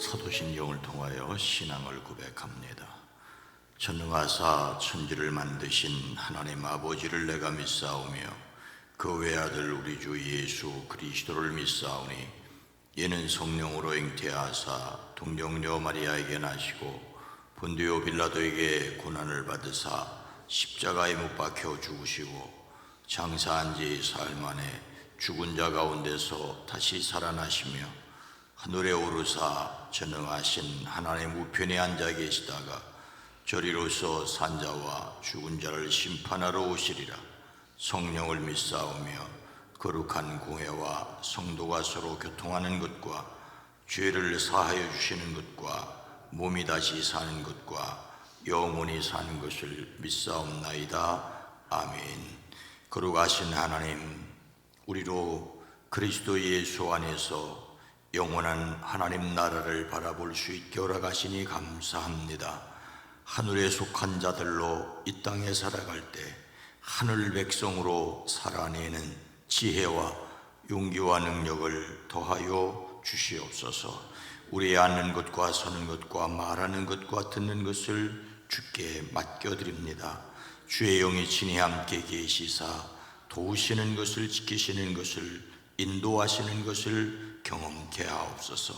사도신경을 통하여 신앙을 고백합니다. 전능하사 천지를 만드신 하나님 아버지를 내가 믿사오며 그 외아들 우리 주 예수 그리스도를 믿사오니 이는 성령으로 잉태하사 동정녀 마리아에게 나시고 본디오 빌라도에게 고난을 받으사 십자가에 못 박혀 죽으시고 장사한 지 사흘 만에 죽은 자 가운데서 다시 살아나시며 하늘에 오르사 전능하신 하나님 우편에 앉아 계시다가 저리로서 산자와 죽은 자를 심판하러 오시리라. 성령을 믿사오며 거룩한 공회와 성도가 서로 교통하는 것과 죄를 사하여 주시는 것과 몸이 다시 사는 것과 영원히 사는 것을 믿사옵나이다. 아멘. 거룩하신 하나님, 우리로 그리스도 예수 안에서 영원한 하나님 나라를 바라볼 수 있게 허락하시니 감사합니다. 하늘에 속한 자들로 이 땅에 살아갈 때 하늘 백성으로 살아내는 지혜와 용기와 능력을 더하여 주시옵소서. 우리의 앉는 것과 서는 것과 말하는 것과 듣는 것을 주께 맡겨드립니다. 주의 영이 친히 함께 계시사 도우시는 것을, 지키시는 것을, 인도하시는 것을 경험케 하옵소서.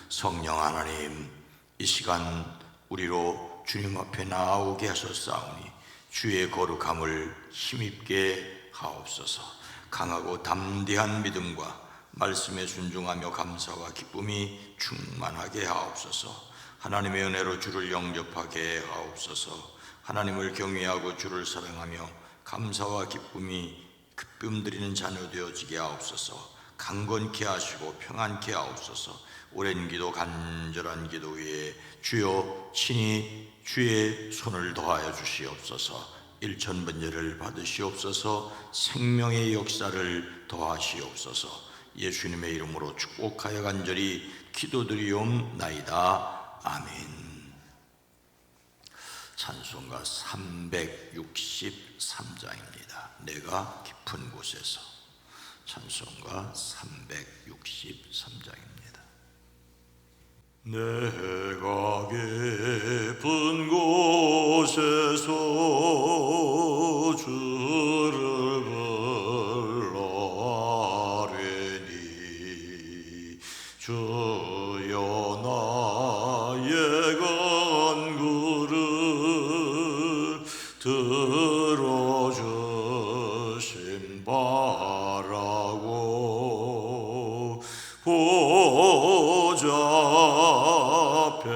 성령 하나님, 이 시간 우리로 주님 앞에 나아오게 하셨사오니 주의 거룩함을 힘입게 하옵소서. 강하고 담대한 믿음과 말씀에 순종하며 감사와 기쁨이 충만하게 하옵소서. 하나님의 은혜로 주를 영접하게 하옵소서. 하나님을 경외하고 주를 사랑하며 감사와 기쁨이 기쁨 드리는 자녀 되어지게 하옵소서. 강건케 하시고 평안케 하옵소서. 오랜 기도, 간절한 기도 위에 주여 친히 주의 손을 더하여 주시옵소서. 일천번제를 받으시옵소서. 생명의 역사를 더하시옵소서. 예수님의 이름으로 축복하여 간절히 기도드리옵나이다. 아멘. 찬송가 363장입니다. 내가 깊은 곳에서. 찬송가 363장입니다. 내가 깊은 곳에서 주를 불러 아뢰니 주여 나의 간구를 들어주심 바라고 보좌 앞에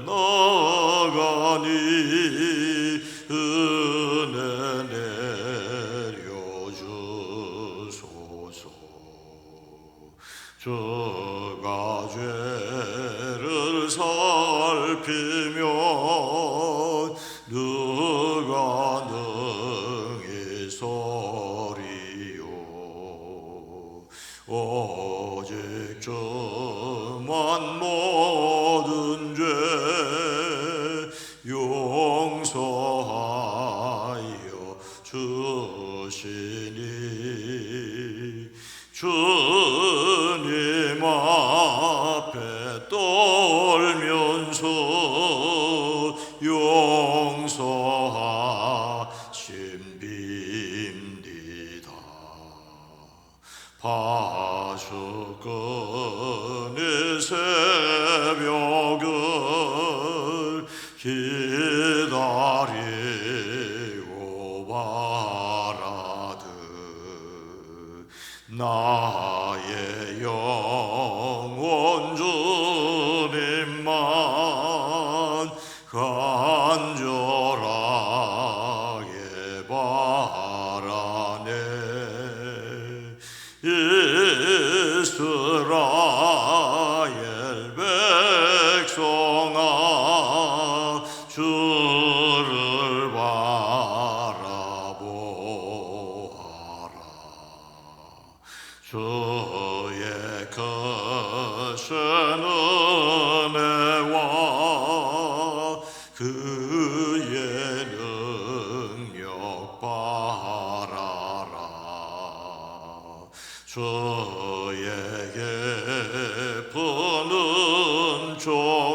나가니 은혜 내려주소서. 주가 죄를 살피면 누가 능히 서리요. 오직 주만 모든 죄 용서하여 주시니 주님 앞에 떨면서 용서하심 빕니다. 파수꾼의 새벽을 기다리고 바라듯 나의 영혼 주님만 간절하게 바라네. 이스라엘 백성아 주를 바라보아라. 주의 크신 은혜와 그의 능력 바라라. 주의 깊은 은총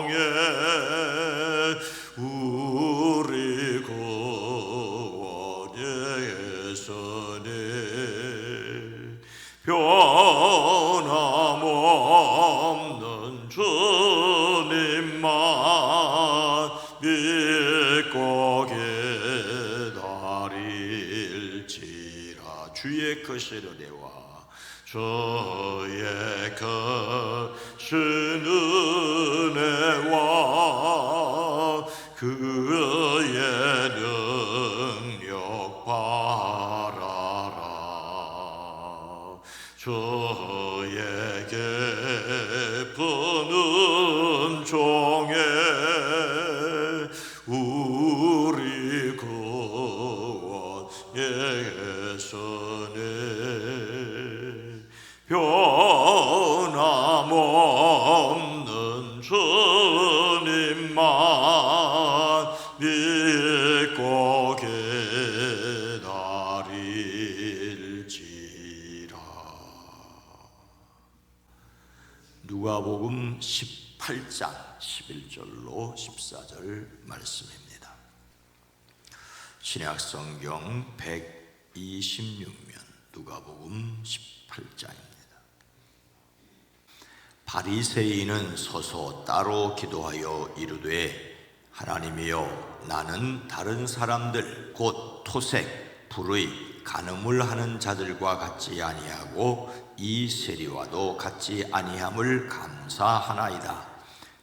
변함없는 주님만 믿고 기다릴지라. 주의 거실 은혜와 주의 크신 은혜와 그의 능력 바라라. 주의 깊은 은총에 우리 구원 예수님 변함없는 주님만 믿고 기다릴지라. 누가복음 18장 11절로 14절 말씀입니다. 신약성경 126면 누가복음 18장입니다. 바리새인은 서서 따로 기도하여 이르되 하나님이여, 나는 다른 사람들 곧 토색, 불의, 간음을 하는 자들과 같지 아니하고 이 세리와도 같지 아니함을 감사하나이다.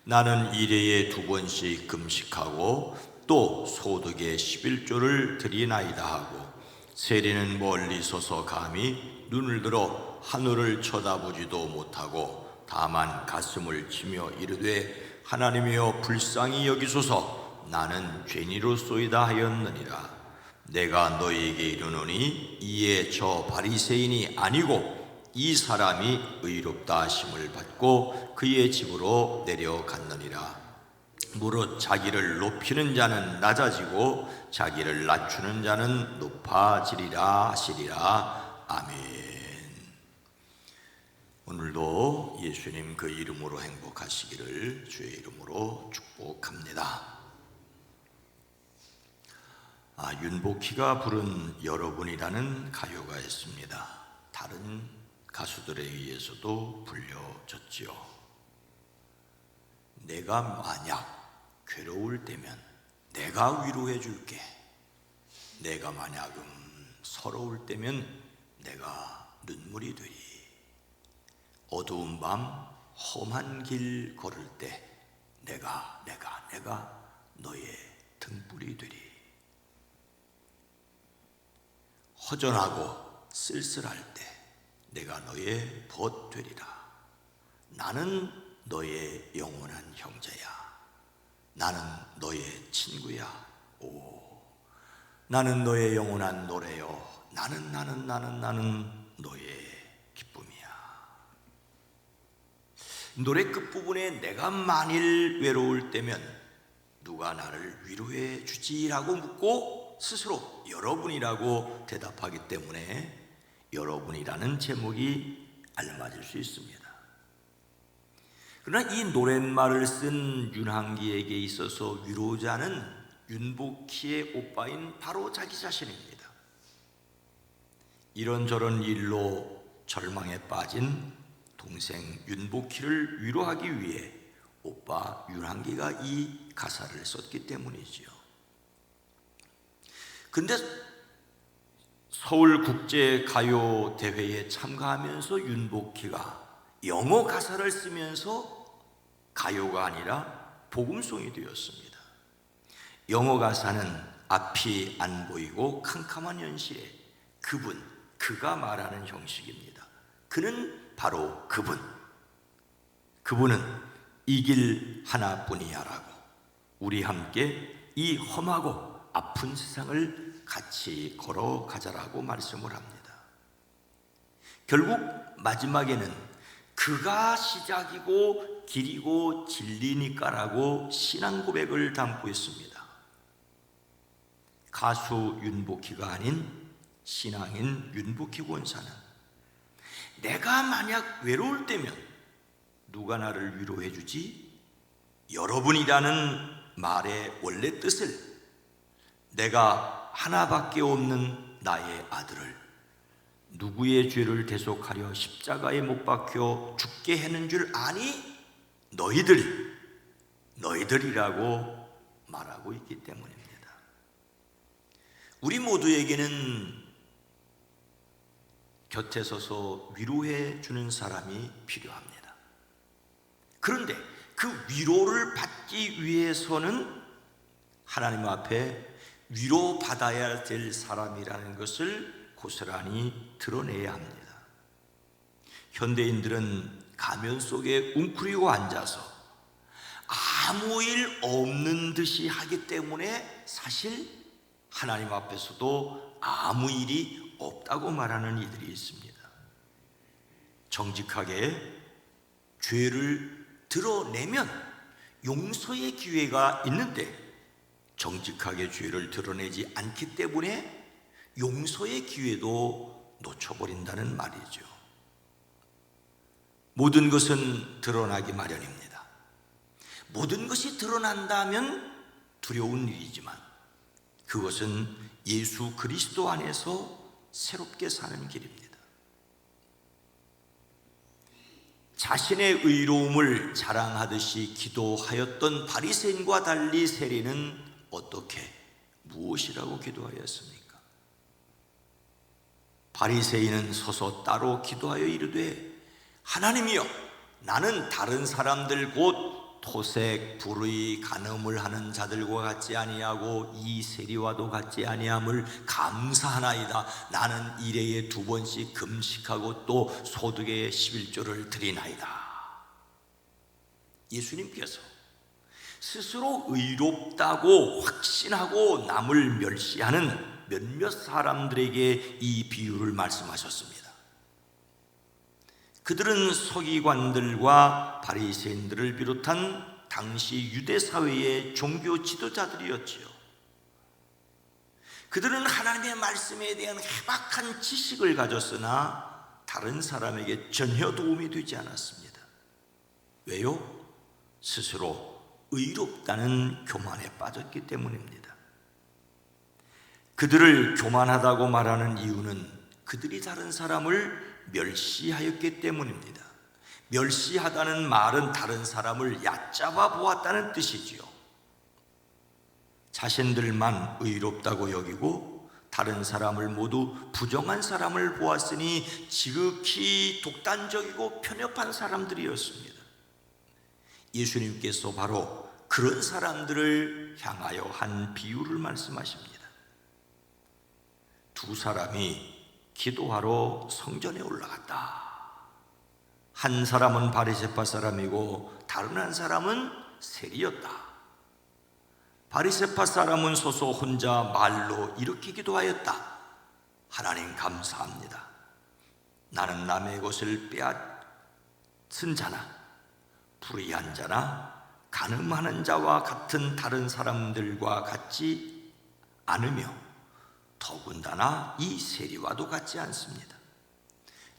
나는 일회에 2번씩 금식하고 또 소득의 11조를 드리나이다 하고, 세리는 멀리 서서 감히 눈을 들어 하늘을 쳐다보지도 못하고 다만 가슴을 치며 이르되 하나님이여 불쌍히 여기소서, 나는 죄인이로소이다 하였느니라. 내가 너희에게 이르노니 이에 저 바리새인이 아니고 이 사람이 의롭다 하심을 받고 그의 집으로 내려갔느니라. 무릇 자기를 높이는 자는 낮아지고 자기를 낮추는 자는 높아지리라 하시리라. 아멘. 오늘도 예수님 그 이름으로 행복하시기를 주의 이름으로 축복합니다. 윤복희가 부른 여러분이라는 가요가 있습니다. 다른 가수들에 의해서도 불려졌지요. 내가 만약 괴로울 때면 내가 위로해 줄게. 내가 만약 서러울 때면 내가 눈물이 되리. 어두운 밤 험한 길 걸을 때 내가 너의 등불이 되리. 허전하고 쓸쓸할 때 내가 너의 벗 되리라. 나는 너의 영원한 형제야. 나는 너의 친구야. 나는 너의 영원한 노래요. 나는 너의 기쁨이야. 노래 끝부분에 내가 만일 외로울 때면 누가 나를 위로해 주지라고 묻고 스스로 여러분이라고 대답하기 때문에 여러분이라는 제목이 알맞을 수 있습니다. 그러나 이 노랫말을 쓴 윤항기에게 있어서 위로자는 윤복희의 오빠인 바로 자기 자신입니다. 이런저런 일로 절망에 빠진 동생 윤복희를 위로하기 위해 오빠 윤항기가 이 가사를 썼기 때문이지요. 근데 서울국제가요대회에 참가하면서 윤복희가 영어 가사를 쓰면서 가요가 아니라 복음송이 되었습니다. 영어 가사는 앞이 안 보이고 캄캄한 현실에 그가 말하는 형식입니다. 그는 바로 그분은 이 길 하나뿐이야라고 우리 함께 이 험하고 아픈 세상을 같이 걸어가자라고 말씀을 합니다. 결국 마지막에는 그가 시작이고 길이고 진리니까라고 신앙 고백을 담고 있습니다. 가수 윤복희가 아닌 신앙인 윤복희 권사는 내가 만약 외로울 때면 누가 나를 위로해 주지? 여러분이라는 말의 원래 뜻을, 내가 하나밖에 없는 나의 아들을 누구의 죄를 대속하려 십자가에 못 박혀 죽게 했는 줄 아니? 너희들이라고 말하고 있기 때문입니다. 우리 모두에게는 곁에 서서 위로해 주는 사람이 필요합니다. 그런데 그 위로를 받기 위해서는 하나님 앞에 위로받아야 될 사람이라는 것을 고스란히 드러내야 합니다. 현대인들은 가면 속에 웅크리고 앉아서 아무 일 없는 듯이 하기 때문에 사실 하나님 앞에서도 아무 일이 없다고 말하는 이들이 있습니다. 정직하게 죄를 드러내면 용서의 기회가 있는데 정직하게 죄를 드러내지 않기 때문에 용서의 기회도 놓쳐버린다는 말이죠. 모든 것은 드러나기 마련입니다. 모든 것이 드러난다면 두려운 일이지만 그것은 예수 그리스도 안에서 새롭게 사는 길입니다. 자신의 의로움을 자랑하듯이 기도하였던 바리새인과 달리 세리는 어떻게 무엇이라고 기도하였습니까? 바리새인은 서서 따로 기도하여 이르되 하나님이여, 나는 다른 사람들 곧 토색, 불의, 간음을 하는 자들과 같지 아니하고 이 세리와도 같지 아니함을 감사하나이다. 나는 일해에 2번씩 금식하고 또 소득의 11조를 드리나이다. 예수님께서 스스로 의롭다고 확신하고 남을 멸시하는 몇몇 사람들에게 이 비유를 말씀하셨습니다. 그들은 서기관들과 바리새인들을 비롯한 당시 유대 사회의 종교 지도자들이었지요. 그들은 하나님의 말씀에 대한 해박한 지식을 가졌으나 다른 사람에게 전혀 도움이 되지 않았습니다. 왜요? 스스로 의롭다는 교만에 빠졌기 때문입니다. 그들을 교만하다고 말하는 이유는 그들이 다른 사람을 멸시하였기 때문입니다. 멸시하다는 말은 다른 사람을 얕잡아 보았다는 뜻이지요. 자신들만 의롭다고 여기고 다른 사람을 모두 부정한 사람을 보았으니 지극히 독단적이고 편협한 사람들이었습니다. 예수님께서 바로 그런 사람들을 향하여 한 비유를 말씀하십니다. 2 사람이 기도하러 성전에 올라갔다. 한 사람은 바리새파 사람이고 다른 한 사람은 세리였다. 바리새파 사람은 서서 혼자 말로 이렇게 기도하였다. 하나님 감사합니다. 나는 남의 것을 빼앗은 자나 불의한 자나 간음하는 자와 같은 다른 사람들과 같지 않으며 더군다나 이 세리와도 같지 않습니다.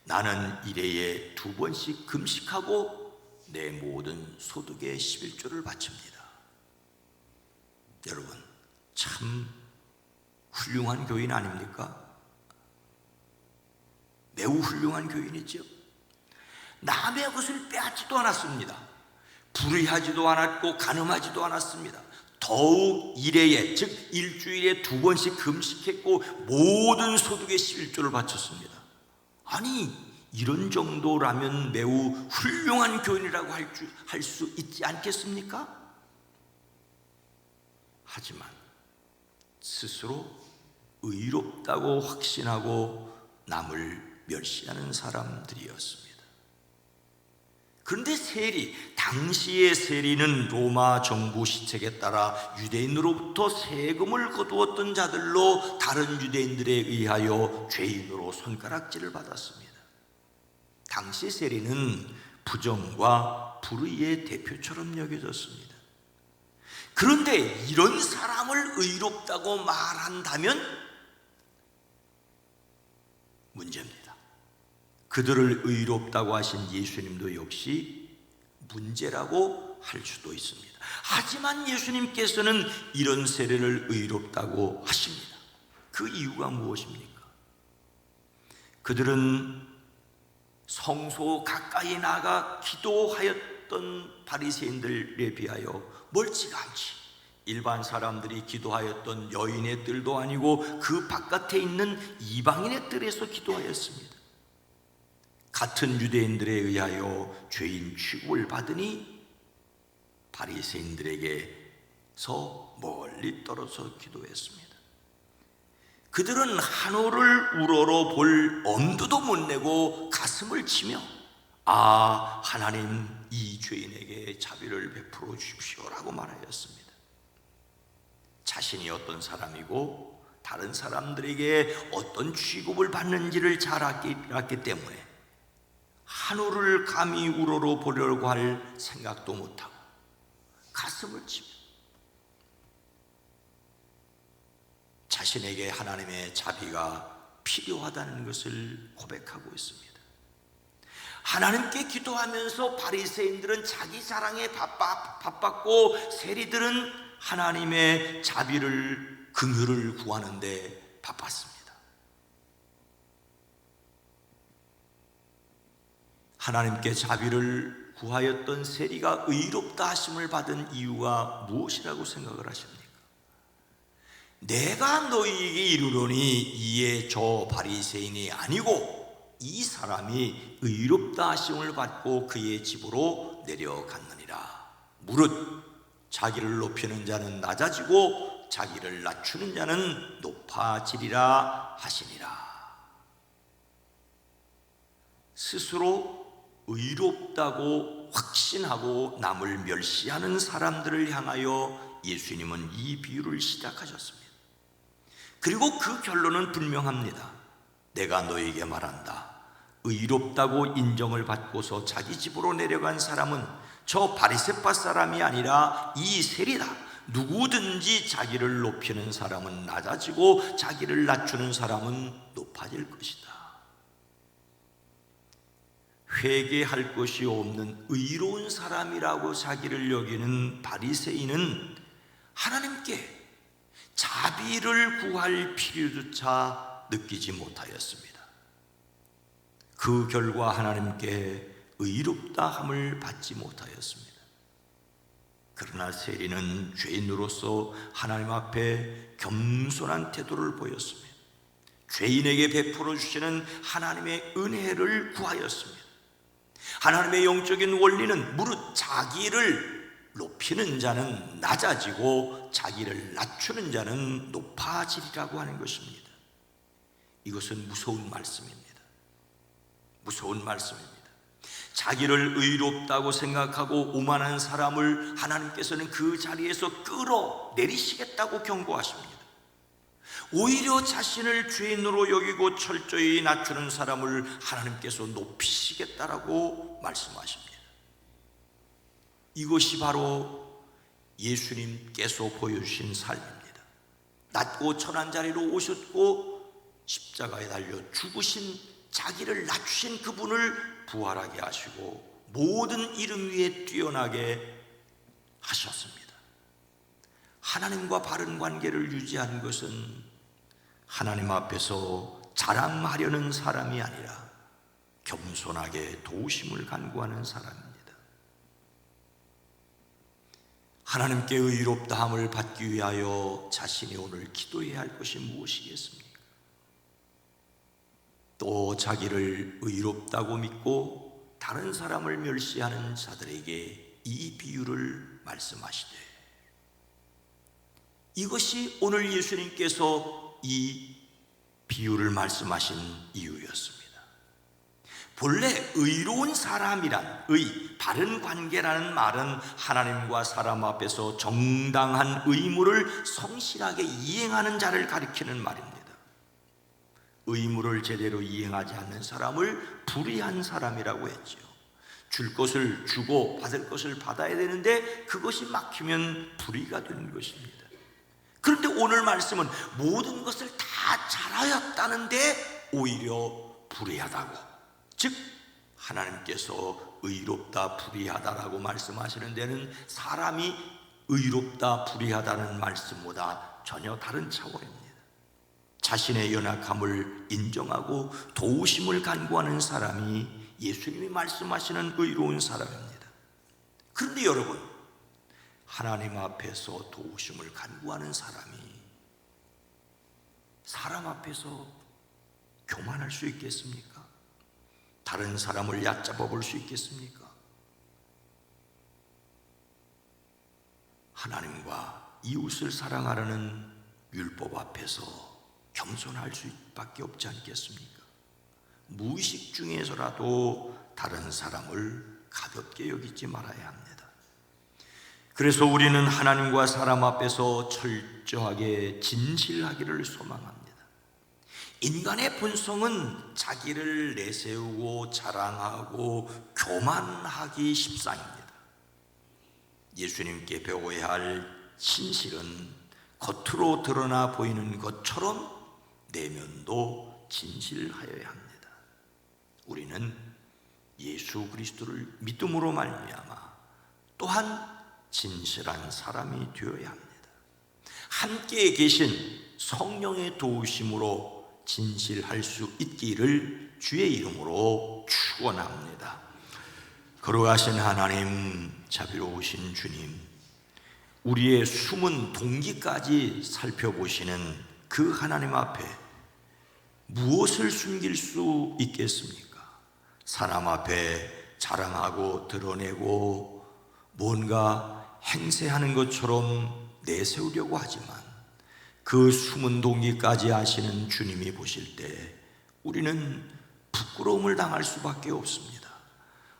나는 일해에 2번씩 금식하고 내 모든 소득의 11조를 바칩니다. 여러분, 참 훌륭한 교인 아닙니까? 매우 훌륭한 교인이죠. 남의 것을 빼앗지도 않았습니다. 불의하지도 않았고 간음하지도 않았습니다. 더욱 일해에, 즉 일주일에 2번씩 금식했고 모든 소득의 11조를 바쳤습니다. 아니, 이런 정도라면 매우 훌륭한 교인이라고 할 수 있지 않겠습니까? 하지만 스스로 의롭다고 확신하고 남을 멸시하는 사람들이었습니다. 그런데 세리, 당시의 세리는 로마 정부 시책에 따라 유대인으로부터 세금을 거두었던 자들로 다른 유대인들에 의하여 죄인으로 손가락질을 받았습니다. 당시 세리는 부정과 불의의 대표처럼 여겨졌습니다. 그런데 이런 사람을 의롭다고 말한다면 문제입니다. 그들을 의롭다고 하신 예수님도 역시 문제라고 할 수도 있습니다. 하지만 예수님께서는 이런 세례를 의롭다고 하십니다. 그 이유가 무엇입니까? 그들은 성소 가까이 나가 기도하였던 바리새인들에 비하여 멀지가 않지. 일반 사람들이 기도하였던 여인의 뜰도 아니고 그 바깥에 있는 이방인의 뜰에서 기도하였습니다. 같은 유대인들에 의하여 죄인 취급을 받으니 바리새인들에게서 멀리 떨어져 기도했습니다. 그들은 한우를 우러러 볼 엄두도 못 내고 가슴을 치며 하나님, 이 죄인에게 자비를 베풀어 주십시오라고 말하였습니다. 자신이 어떤 사람이고 다른 사람들에게 어떤 취급을 받는지를 잘 알았기 때문에 한우를 감히 우러러 보려고 할 생각도 못하고 가슴을 치며 자신에게 하나님의 자비가 필요하다는 것을 고백하고 있습니다. 하나님께 기도하면서 바리새인들은 자기 자랑에 바빴고 세리들은 하나님의 자비를, 긍휼을 구하는 데 바빴습니다. 하나님께 자비를 구하였던 세리가 의롭다 하심을 받은 이유가 무엇이라고 생각을 하십니까? 내가 너희에게 이르노니 이에 저 바리새인이 아니고 이 사람이 의롭다 하심을 받고 그의 집으로 내려갔느니라. 무릇 자기를 높이는 자는 낮아지고 자기를 낮추는 자는 높아지리라 하시니라. 스스로 의롭다고 확신하고 남을 멸시하는 사람들을 향하여 예수님은 이 비유를 시작하셨습니다. 그리고 그 결론은 분명합니다. 내가 너에게 말한다. 의롭다고 인정을 받고서 자기 집으로 내려간 사람은 저 바리새파 사람이 아니라 이 세리다. 누구든지 자기를 높이는 사람은 낮아지고 자기를 낮추는 사람은 높아질 것이다. 회개할 것이 없는 의로운 사람이라고 자기를 여기는 바리새인은 하나님께 자비를 구할 필요조차 느끼지 못하였습니다. 그 결과 하나님께 의롭다함을 받지 못하였습니다. 그러나 세리는 죄인으로서 하나님 앞에 겸손한 태도를 보였습니다. 죄인에게 베풀어 주시는 하나님의 은혜를 구하였습니다. 하나님의 영적인 원리는 무릇 자기를 높이는 자는 낮아지고 자기를 낮추는 자는 높아지리라고 하는 것입니다. 이것은 무서운 말씀입니다. 무서운 말씀입니다. 자기를 의롭다고 생각하고 오만한 사람을 하나님께서는 그 자리에서 끌어내리시겠다고 경고하십니다. 오히려 자신을 죄인으로 여기고 철저히 낮추는 사람을 하나님께서 높이시겠다라고 말씀하십니다. 이것이 바로 예수님께서 보여주신 삶입니다. 낮고 천한 자리로 오셨고 십자가에 달려 죽으신, 자기를 낮추신 그분을 부활하게 하시고 모든 이름 위에 뛰어나게 하셨습니다. 하나님과 바른 관계를 유지하는 것은 하나님 앞에서 자랑하려는 사람이 아니라 겸손하게 도우심을 간구하는 사람입니다. 하나님께 의롭다함을 받기 위하여 자신이 오늘 기도해야 할 것이 무엇이겠습니까? 또 자기를 의롭다고 믿고 다른 사람을 멸시하는 자들에게 이 비유를 말씀하시되, 이것이 오늘 예수님께서 이 비유를 말씀하신 이유였습니다. 본래 의로운 사람이란, 바른 관계라는 말은 하나님과 사람 앞에서 정당한 의무를 성실하게 이행하는 자를 가리키는 말입니다. 의무를 제대로 이행하지 않는 사람을 불의한 사람이라고 했죠. 줄 것을 주고 받을 것을 받아야 되는데 그것이 막히면 불의가 되는 것입니다. 그런데 오늘 말씀은 모든 것을 다 잘하였다는데 오히려 불의하다고, 즉 하나님께서 의롭다 불의하다라고 말씀하시는 데는 사람이 의롭다 불의하다는 말씀보다 전혀 다른 차원입니다. 자신의 연약함을 인정하고 도우심을 간구하는 사람이 예수님이 말씀하시는 의로운 사람입니다. 그런데 여러분, 하나님 앞에서 도우심을 간구하는 사람이 사람 앞에서 교만할 수 있겠습니까? 다른 사람을 얕잡아 볼 수 있겠습니까? 하나님과 이웃을 사랑하라는 율법 앞에서 겸손할 수밖에 없지 않겠습니까? 무의식 중에서라도 다른 사람을 가볍게 여기지 말아야 합니다. 그래서 우리는 하나님과 사람 앞에서 철저하게 진실하기를 소망합니다. 인간의 본성은 자기를 내세우고 자랑하고 교만하기 십상입니다. 예수님께 배워야 할 진실은 겉으로 드러나 보이는 것처럼 내면도 진실하여야 합니다. 우리는 예수 그리스도를 믿음으로 말미암아 또한 진실한 사람이 되어야 합니다. 함께 계신 성령의 도우심으로 진실할 수 있기를 주의 이름으로 축원합니다. 거룩하신 하나님, 자비로우신 주님, 우리의 숨은 동기까지 살펴보시는 그 하나님 앞에 무엇을 숨길 수 있겠습니까? 사람 앞에 자랑하고 드러내고 뭔가 행세하는 것처럼 내세우려고 하지만 그 숨은 동기까지 아시는 주님이 보실 때 우리는 부끄러움을 당할 수밖에 없습니다.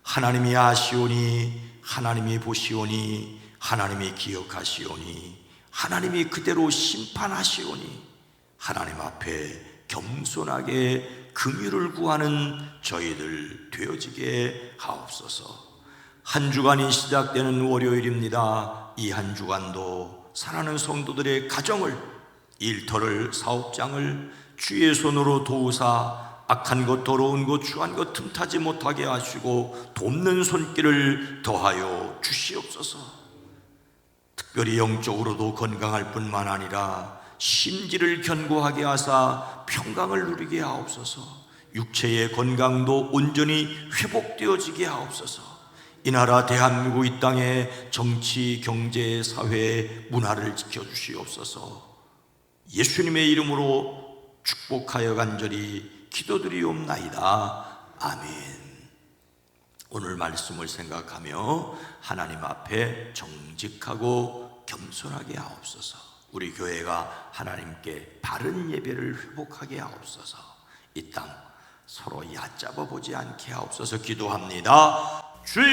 하나님이 아시오니, 하나님이 보시오니, 하나님이 기억하시오니, 하나님이 그대로 심판하시오니 하나님 앞에 겸손하게 긍휼을 구하는 저희들 되어지게 하옵소서. 한 주간이 시작되는 월요일입니다. 이 한 주간도 사랑하는 성도들의 가정을, 일터를, 사업장을 주의 손으로 도우사 악한 것, 더러운 것, 추한 것 틈타지 못하게 하시고 돕는 손길을 더하여 주시옵소서. 특별히 영적으로도 건강할 뿐만 아니라 심지를 견고하게 하사 평강을 누리게 하옵소서. 육체의 건강도 온전히 회복되어지게 하옵소서. 이 나라 대한민국 이 땅의 정치, 경제, 사회, 문화를 지켜주시옵소서. 예수님의 이름으로 축복하여 간절히 기도드리옵나이다. 아멘. 오늘 말씀을 생각하며 하나님 앞에 정직하고 겸손하게 하옵소서. 우리 교회가 하나님께 바른 예배를 회복하게 하옵소서. 이 땅 서로 얕잡아 보지 않게 하옵소서. 기도합니다. 주여!